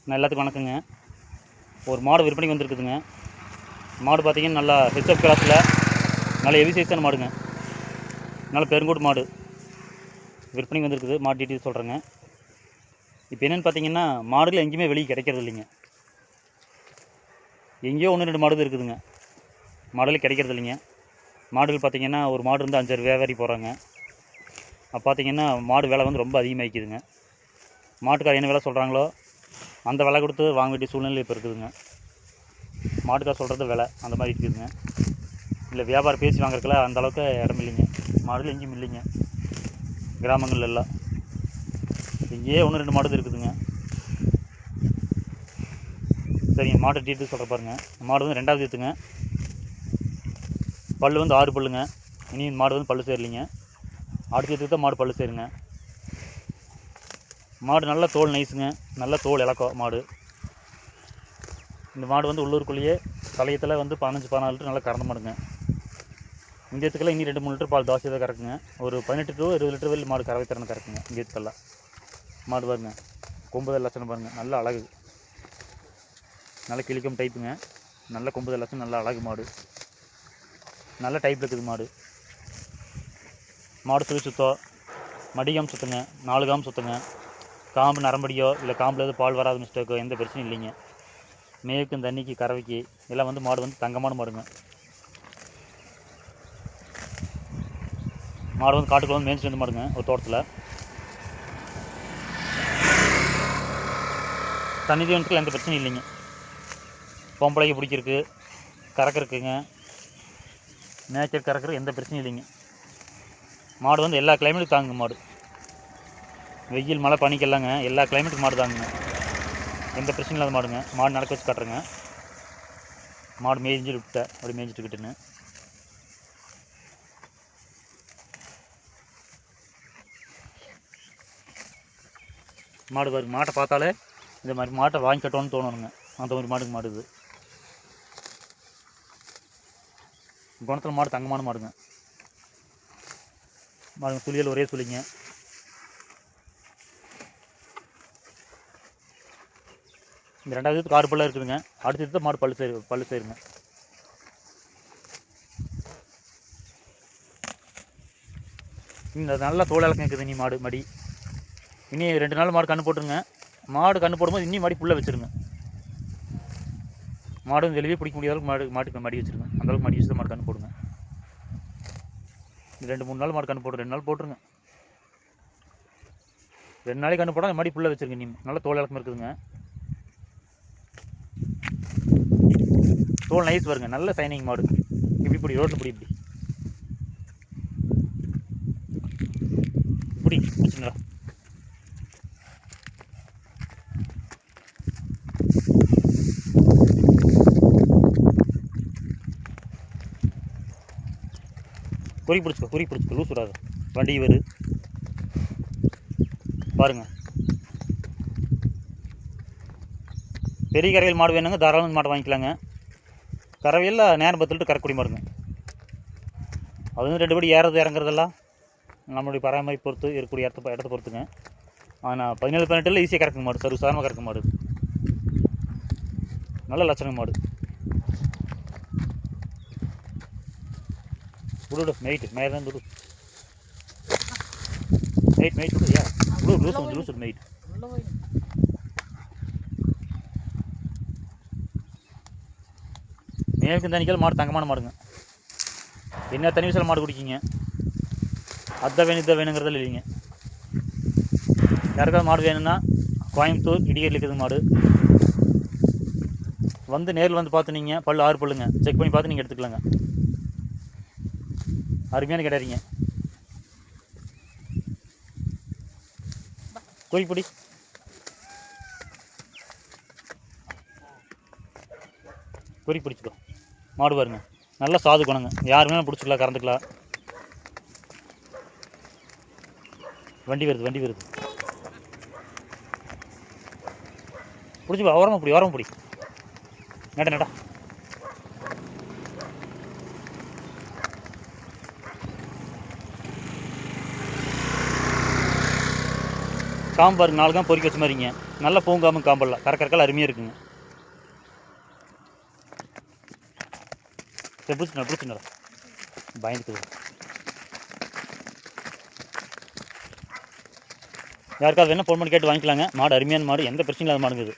நான் எல்லாத்துக்கும் வணக்கங்க. ஒரு மாடு விற்பனைக்கு வந்துருக்குதுங்க. மாடு பார்த்திங்கன்னா நல்லா ஹெச்எஃப் கிளாஸில் நல்ல ஹெவி சைஸான மாடுங்க. நல்ல பெருங்கூட்டு மாடு விற்பனைக்கு வந்துருக்குது. மாடு டீட்டெயில் சொல்கிறேங்க. இப்போ என்னென்னு பார்த்தீங்கன்னா, மாடுகள் எங்கேயுமே வெளியே கிடைக்கிறது இல்லைங்க. எங்கேயோ 1-2 மாடு இருக்குதுங்க. மாடுகள் கிடைக்கிறது இல்லைங்க. மாடுகள் பார்த்திங்கன்னா ஒரு மாடு இருந்து 5-6 வியாபாரி போகிறாங்க. அப்போ பார்த்திங்கன்னா மாடு விலை வந்து ரொம்ப அதிகமாகிக்குதுங்க. மாட்டுக்கார் என்ன விலை சொல்கிறாங்களோ அந்த விலை கொடுத்து வாங்க வேண்டிய சூழ்நிலை இப்போ இருக்குதுங்க. மாட்டுக்கார் சொல்கிறது விலை அந்த மாதிரி இருக்குதுங்க. இல்லை வியாபாரம் பேசி வாங்குறதுக்குலாம் அந்தளவுக்கு இடம் இல்லைங்க. மாடுகள் எங்கேயும் இல்லைங்க. கிராமங்கள் எல்லாம் இங்கேயே 1-2 மாடு இருக்குதுங்க. சரிங்க, மாட்டு டீட்டெயில் சொல்கிற பாருங்க. மாடு வந்து 2வது ஈத்துங்க. பல் வந்து 6 பல்லுங்க. இனி மாடு வந்து பல்லு சேரலிங்க. அடுத்த ஈத்துக்கு தான் மாடு பல்லு சேருங்க. மாடு நல்ல தோல் நைஸுங்க. நல்ல தோல் இலக்கம் மாடு. இந்த மாடு வந்து உள்ளூருக்குள்ளேயே தலையத்தில் வந்து 15-14 லிட்டர் நல்லா கறந்த மாடுங்க. இந்த இடத்துக்கெல்லாம் இன்னும் 2-3 லிட்டர் பால் தாசி தான் கறக்குங்க. ஒரு 18-20 லிட்டர் வெளியில் மாடு கறவை திறந்து கறக்குங்க. இந்த இடத்துக்கெல்லாம் மாடு பாருங்க, கொம்புதல் லட்சணம் பாருங்கள், நல்ல அழகு, நல்ல கிளிக்கம் டைப்புங்க. நல்ல கொம்புதல் லட்சணம், நல்ல அழகு மாடு, நல்ல டைப்பில் இருக்குது மாடு. மாடு சுழி சுத்தம், மடிகாம் சுற்றுங்க, 4 காம் சுற்றுங்க. காம்பு நரம்படியோ இல்லை காம்பில் எதுவும் பால் வராத மிஸ்டேக்கோ எந்த பிரச்சனையும் இல்லைங்க. மேய்க்கும் தண்ணிக்கு கறவைக்கு எல்லாம் வந்து மாடு வந்து தங்கமான மாடுங்க. மாடு வந்து காட்டுக்குள்ள வந்து மேய்ச்சிட்டு வந்து மாடுங்க. ஒரு தோட்டத்தில் தண்ணி தீவனத்துக்கு எந்த பிரச்சனையும் இல்லைங்க. பொம்பளைக்கு பிடிக்கிறதுக்கு கறக்கிறதுக்குங்க, நேச்சர் கறக்கிற எந்த பிரச்சனையும் இல்லைங்க. மாடு வந்து எல்லா கிளைமேட்டுக்கும் தாங்குங்க. மாடு வெயில் மழை பனிக்கெல்லாங்க எல்லா கிளைமேட்டுக்கு மாடு தாங்குங்க. எந்த பிரச்சனையும் இல்லாத மாடுங்க. மாடு நடக்க வச்சு காட்டுறேங்க. மாடு மேய்ஞ்சிட்டு விட்ட அப்படி மேய்ஞ்சிட்டுக்கிட்டுன்னு மாடு பாருங்க. மாட்டை பார்த்தாலே இந்த மாதிரி மாட்டை வாங்கி கட்டணும்னு தோணணுங்க. அந்த மாதிரி மாடுக்கு மாடு இது. குணத்தில் மாடு தங்கமான மாடுங்க. மாடுங்க சுழியல் ஒரே சுழிங்க. இந்த 2வது 6 பல்லாக இருக்குதுங்க. அடுத்தது மாடு பல்லு சேருங்க. இந்த நல்லா தோல் இலக்கம் இருக்குது. இனி மாடு மடி இனி 2 நாள் மாடு கன்று போட்டுருங்க. மாடு கன்று போடும்போது இன்னி மடி புல்ல வச்சுருங்க. மாடு வெளியே பிடிக்க முடியாத அளவுக்கு மாட்டுக்கு மடி வச்சுருங்க. அந்தளவுக்கு மடி வச்சு தான் மாடு கன்று போடுங்க. 2-3 நாள் மாடு கன்று போட்டு 2 நாள் போட்டுருங்க. 2 நாளைக்கு கன்று போட்டால் மடி புல்ல வச்சுருங்க. நீ நல்லா தோல் இலக்கம் இருக்குதுங்க. தோல் நைஸ் வருங்க. நல்ல சைனிங் மாடு. இப்படி ரோட்டில் இப்படி வச்சுங்களா. குறி பிடிச்சிக்கோ லூஸ் விடாது. வண்டி வரு பாருங்க. பெரிய கரையில் மாடு வேணுங்க, தாராளமாக மாட்டை வாங்கிக்கலாங்க. கறவையில் நேரம் 10 லிட்டர் கறக்கூடிய மாடுங்க. அது வந்து 2 படி ஏறது இறங்குறதெல்லாம் நம்மளுடைய பராமரிப்பு பொறுத்து இருக்கக்கூடிய இடத்த பொறுத்துங்க. ஆனால் 17-18 ஈஸியாக கறக்கும் மாடு, சர்வசாதாரணமாக கறக்கும் மாடு. நல்ல லட்சணம் மாடு. விடு மெயிட் மேலே தான் விடு. மெயிட் விடு. யா லூஸ் மெயிட். மேலுக்கும் தண்ணிக்கால் மாடு தங்கமான மாடுங்க. என்ன தண்ணி விசால மாடு குடிக்கிங்க. அதான் வேணும் இதான் வேணுங்கிறதில் இல்லைங்க. யாருக்காவது மாடு வேணும்னா கோயம்புத்தூர் இடிகரில் இருக்குது மாடு. வந்து நேரில் வந்து பார்த்து நீங்கள் பல் 6 பல்லுங்க செக் பண்ணி பார்த்து நீங்கள் எடுத்துக்கலாங்க. அருமையான கிடையாதுங்க. குறிப்பிடி பிடிச்சிக்கோ. மாடு பாருங்க, நல்லா சாது குணங்க. யாருமே பிடிச்சிக்கலாம், கறந்துக்கலாம். வண்டி வருது பிடிச்சிக்கோ. ஓரமாக பிடி நட காம்பு பாருங்க. 4 காம்பு பொறிக்க வச்ச மாதிரிங்க. நல்ல பூங்காமல் காம்பல்லாம் கறக்கறக்கால் அருமையாக இருக்குங்க. சரி பிடிச்சிடா பயந்துக்குது. யாருக்காவது வேணால் ஃபோன் பண்ணி கேட்டு வாங்கிக்கலாங்க. மாடு அருமையான மாடு, எந்த பிரச்சனையும் இல்லாத மாடுங்க இது.